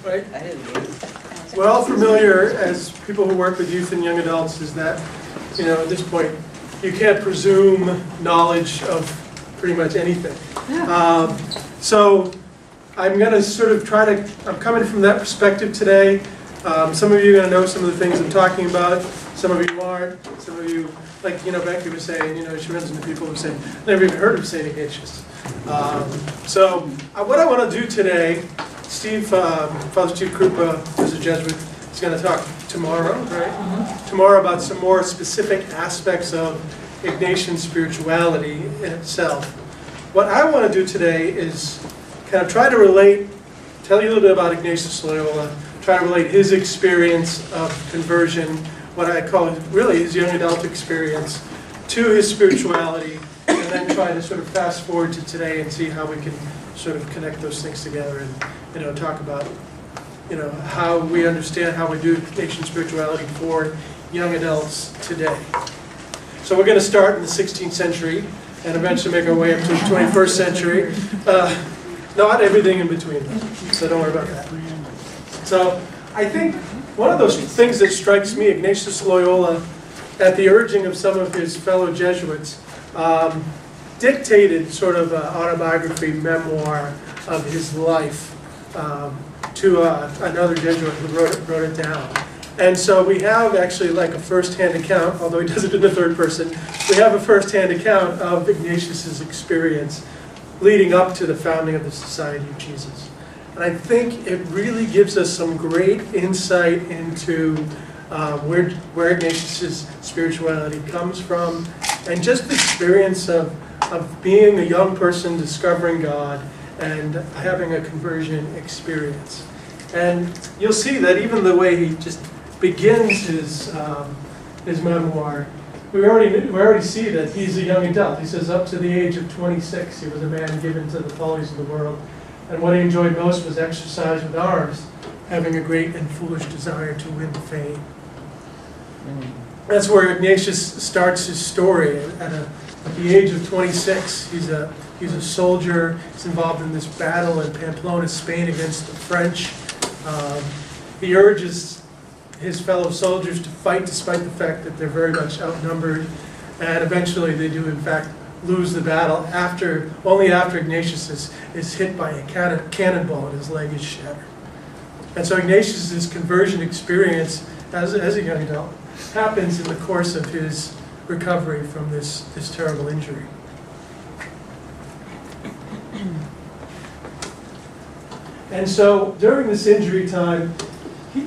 Right? We're all familiar, as people who work with youth and young adults, is that, at this point, you can't presume knowledge of pretty much anything. So I'm going to sort of I'm coming from that perspective today. Some of you are going to know some of the things I'm talking about. Some of you aren't. Some of you, like, Becky was saying, she runs into people who say, never even heard of St. Ignatius. So what I want to do today, Steve, Father Steve Krupa, who's a Jesuit, is going to talk tomorrow, right? Tomorrow about some more specific aspects of Ignatian spirituality in itself. What I want to do today is kind of try to tell you a little bit about Ignatius Loyola, try to relate his experience of conversion, what I call really his young adult experience, to his spirituality, and then try to sort of fast forward to today and see how we can sort of connect those things together and talk about how we understand how we do Ignatian spirituality for young adults today. So we're going to start in the 16th century and eventually make our way up to the 21st century. Not everything in between, so don't worry about that. So I think one of those things that strikes me, Ignatius Loyola, at the urging of some of his fellow Jesuits, dictated sort of an autobiography memoir of his life to another Jesuit who wrote it down. And so we have actually like a first-hand account, although he does it in the third person, we have a first-hand account of Ignatius's experience leading up to the founding of the Society of Jesus. And I think it really gives us some great insight into where Ignatius's spirituality comes from, and just the experience of being a young person discovering God and having a conversion experience. And you'll see that even the way he just begins his memoir, we already see that he's a young adult. He says up to the age of 26, he was a man given to the follies of the world. And what he enjoyed most was exercise with arms, having a great and foolish desire to win fame. That's where Ignatius starts his story. At the age of 26, he's a soldier. He's involved in this battle in Pamplona, Spain, against the French. He urges his fellow soldiers to fight despite the fact that they're very much outnumbered. And eventually they do, in fact, lose the battle only after Ignatius is hit by a cannonball and his leg is shattered. And so Ignatius's conversion experience as a young adult happens in the course of his recovery from this terrible injury. And so during this injury time,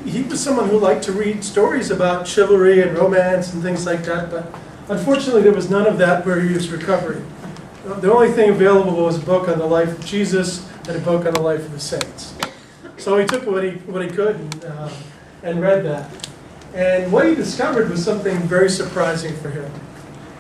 he was someone who liked to read stories about chivalry and romance and things like that, but unfortunately there was none of that where he was recovering. The only thing available was a book on the life of Jesus and a book on the life of the saints. So he took what he could and read that. And what he discovered was something very surprising for him.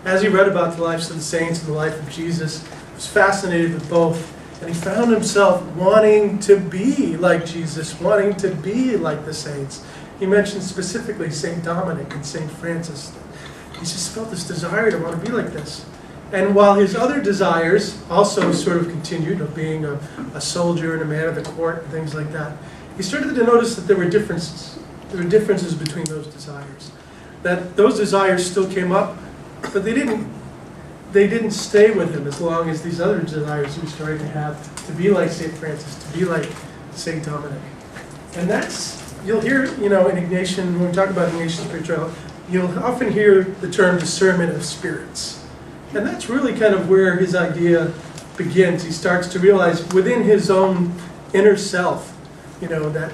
As he read about the lives of the saints and the life of Jesus, he was fascinated with both. And he found himself wanting to be like Jesus, wanting to be like the saints. He mentioned specifically St. Dominic and St. Francis. He just felt this desire to want to be like this. And while his other desires also sort of continued, of being a soldier and a man of the court and things like that, he started to notice that there were differences. There were differences between those desires. That those desires still came up, but they didn't stay with him as long as these other desires he was starting to have, to be like St. Francis, to be like St. Dominic. And you'll hear, in Ignatian, when we talk about Ignatian spirituality, you'll often hear the term discernment of spirits. And that's really kind of where his idea begins. He starts to realize within his own inner self, that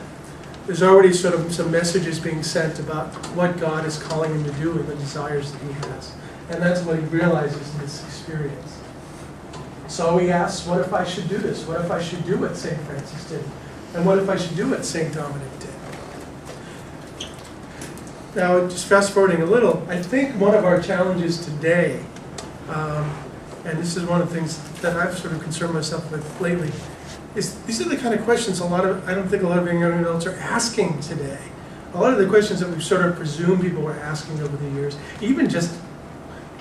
there's already sort of some messages being sent about what God is calling him to do and the desires that he has. And that's what he realizes in this experience. So he asks, what if I should do this? What if I should do what St. Francis did? And what if I should do what St. Dominic did? Now, just fast forwarding a little, I think one of our challenges today, and this is one of the things that I've sort of concerned myself with lately, is these are the kind of questions I don't think a lot of young adults are asking today. A lot of the questions that we've sort of presumed people were asking over the years, even just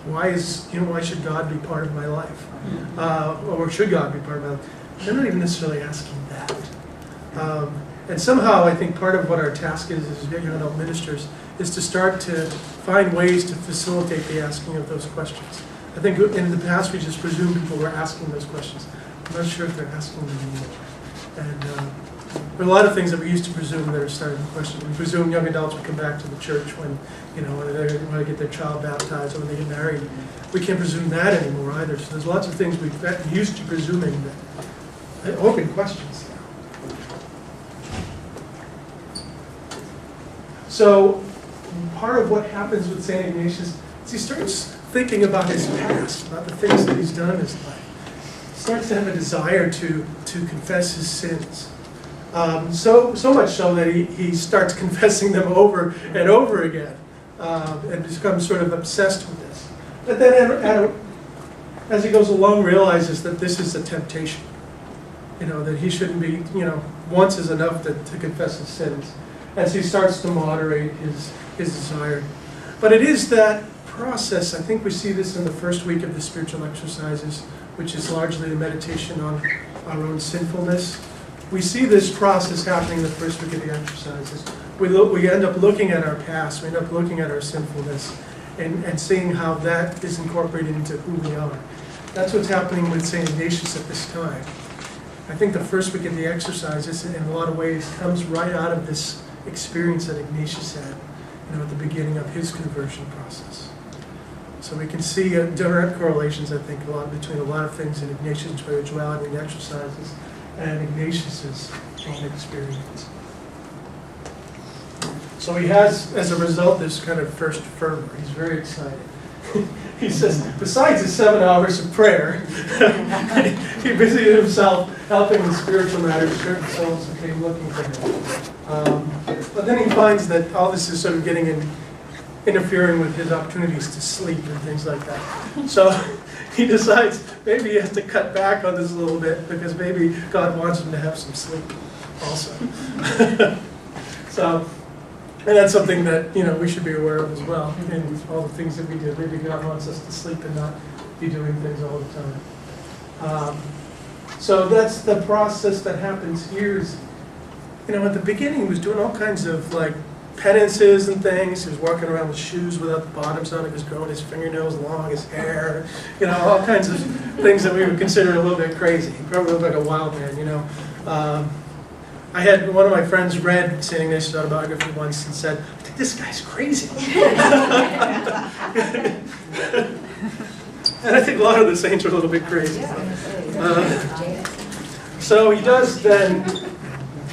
why should God be part of my life? Or should God be part of my life? they're not even necessarily asking that. And somehow I think part of what our task is as young adult ministers is to start to find ways to facilitate the asking of those questions. I think in the past we just presumed people were asking those questions. I'm not sure if they're asking them anymore. And there are a lot of things that we used to presume that are starting to question. We presume young adults would come back to the church when, when they want to get their child baptized or when they get married. We can't presume that anymore either. So there's lots of things we've gotten used to presuming that open questions now. So part of what happens with St. Ignatius is he starts thinking about his past, about the things that he's done in his life. He starts to have a desire to confess his sins. So much so that he starts confessing them over and over again and becomes sort of obsessed with this. But then as he goes along, realizes that this is a temptation. That he shouldn't be, once is enough to confess his sins. As he starts to moderate his desire. But it is that process, I think we see this in the first week of the spiritual exercises, which is largely the meditation on our own sinfulness. We see this process happening in the first week of the exercises. We end up looking at our past, we end up looking at our sinfulness, and seeing how that is incorporated into who we are. That's what's happening with St. Ignatius at this time. I think the first week of the exercises, in a lot of ways, comes right out of this experience that Ignatius had, at the beginning of his conversion process. So we can see direct correlations, I think, between a lot of things in Ignatius' spirituality and exercises and Ignatius' own experience. So he has, as a result, this kind of first fervor. He's very excited. He says, besides his 7 hours of prayer, he busied himself helping in spiritual matters certain souls who came looking for him. But then he finds that all this is sort of interfering with his opportunities to sleep and things like that. So he decides maybe he has to cut back on this a little bit because maybe God wants him to have some sleep also. And that's something that we should be aware of as well in all the things that we do. Maybe God wants us to sleep and not be doing things all the time. So that's the process that happens here. At the beginning he was doing all kinds of penances and things. He was walking around with shoes without the bottoms on. He was growing his fingernails long, his hair, all kinds of things that we would consider a little bit crazy. He probably looked like a wild man, I had one of my friends read St. Ignatius' autobiography once and said, I think this guy's crazy. And I think a lot of the saints are a little bit crazy. So he does then,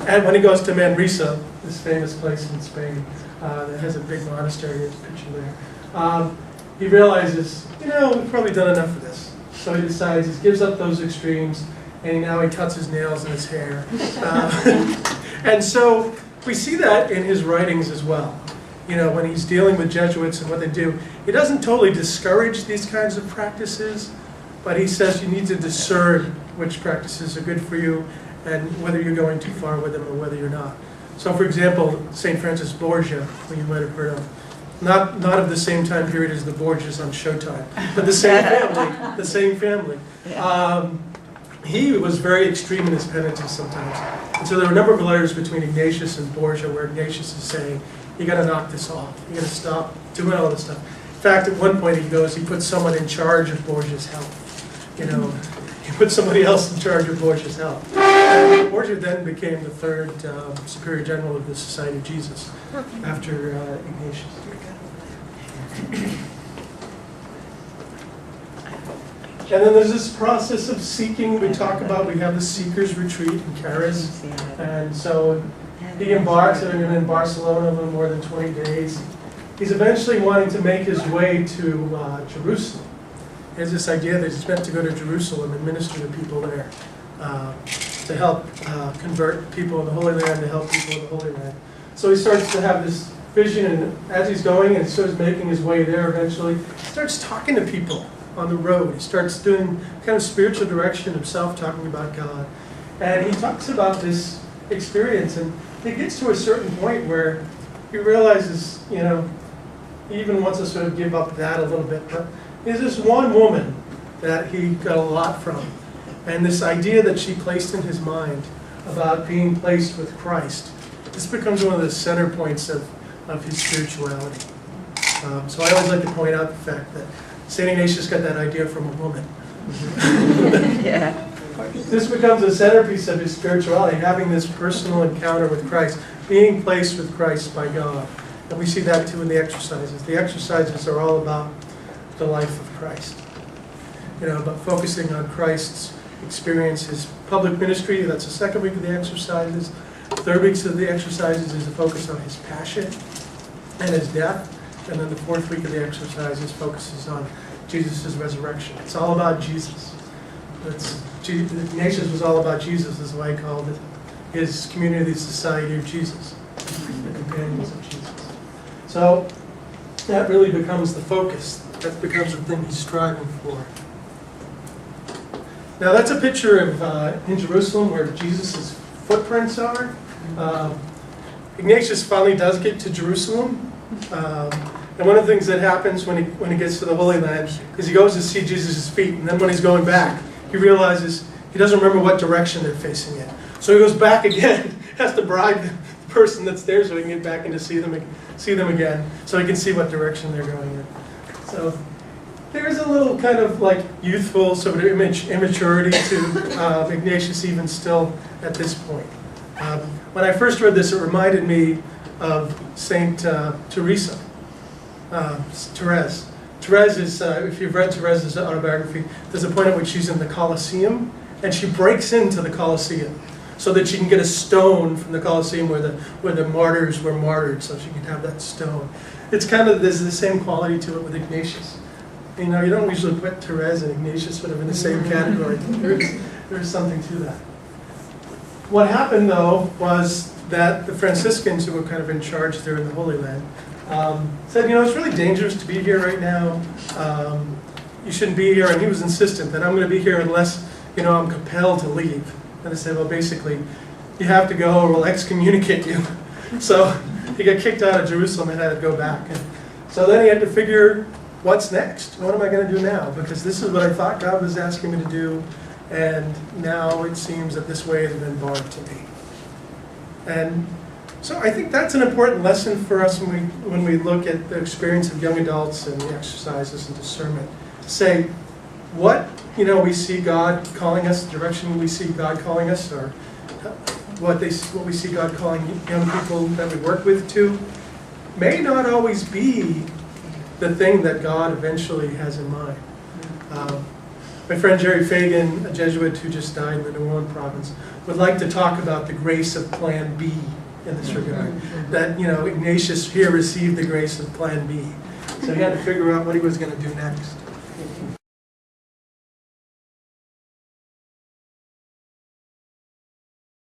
and when he goes to Manresa, this famous place in Spain that has a big monastery, there's a picture there, he realizes, we've probably done enough of this. So he decides, he gives up those extremes, and now he cuts his nails and his hair. And so we see that in his writings as well. When he's dealing with Jesuits and what they do, he doesn't totally discourage these kinds of practices, but he says you need to discern which practices are good for you and whether you're going too far with them or whether you're not. So for example, St. Francis Borgia, who you might have heard of, not of the same time period as the Borgias on Showtime, but the same family. He was very extreme in his penances sometimes. And so there are a number of letters between Ignatius and Borgia where Ignatius is saying, you got to knock this off. You got to stop doing all this stuff. In fact, at one point he puts someone in charge of Borgia's health. He put somebody else in charge of Borgia's health. And Borgia then became the third superior general of the Society of Jesus after Ignatius. And then there's this process of seeking. We have the Seekers Retreat in Charis. And so he embarks, in Barcelona a little more than 20 days. He's eventually wanting to make his way to Jerusalem. He has this idea that he's meant to go to Jerusalem and minister to people there, to help convert people in the Holy Land, to help people in the Holy Land. So he starts to have this vision, and as he's going and sort of making his way there eventually, he starts talking to people on the road. He starts doing kind of spiritual direction himself, talking about God. And he talks about this experience, and he gets to a certain point where he realizes, he even wants to sort of give up that a little bit, but there's this one woman that he got a lot from. And this idea that she placed in his mind about being placed with Christ, this becomes one of the center points of his spirituality. So I always like to point out the fact that St. Ignatius got that idea from a woman. Yeah. This becomes a centerpiece of his spirituality, having this personal encounter with Christ, being placed with Christ by God. And we see that too in the exercises. The exercises are all about the life of Christ. But focusing on Christ's experience, his public ministry, that's the second week of the exercises. Third week of the exercises is a focus on his passion and his death. And then the fourth week of the exercises focuses on Jesus' resurrection. It's all about Jesus. Ignatius was all about Jesus, is why he called it his community, the Society of Jesus, the companions of Jesus. So that really becomes the focus. That becomes the thing he's striving for. Now that's a picture of in Jerusalem where Jesus' footprints are. Ignatius finally does get to Jerusalem. And one of the things that happens when he gets to the Holy Land is he goes to see Jesus' feet, and then when he's going back, he realizes he doesn't remember what direction they're facing in. So he goes back again, has to bribe the person that's there so he can get back and to see them again, so he can see what direction they're going in. So there's a little kind of like youthful sort of immaturity to Ignatius even still at this point. When I first read this, it reminded me of Saint Teresa. Therese. Therese is, if you've read Therese's autobiography, there's a point at which she's in the Colosseum, and she breaks into the Colosseum so that she can get a stone from the Colosseum where the martyrs were martyred, so she can have that stone. It's kind of, there's the same quality to it with Ignatius. You don't usually put Therese and Ignatius sort of in the same category. There's something to that. What happened, though, was that the Franciscans, who were kind of in charge there in the Holy Land, said, it's really dangerous to be here right now. You shouldn't be here. And he was insistent that I'm going to be here unless, I'm compelled to leave. And they said, well, basically, you have to go or we'll excommunicate you. So he got kicked out of Jerusalem and had to go back. And so then he had to figure, what's next? What am I going to do now? Because this is what I thought God was asking me to do. And now it seems that this way has been barred to me. And so I think that's an important lesson for us when we look at the experience of young adults and the exercises and discernment. To say what we see God calling us, the direction we see God calling us, or what we see God calling young people that we work with to, may not always be the thing that God eventually has in mind. My friend Jerry Fagan, a Jesuit who just died in the New Orleans province, would like to talk about the grace of Plan B in this regard. That, Ignatius here received the grace of Plan B. So he had to figure out what he was going to do next.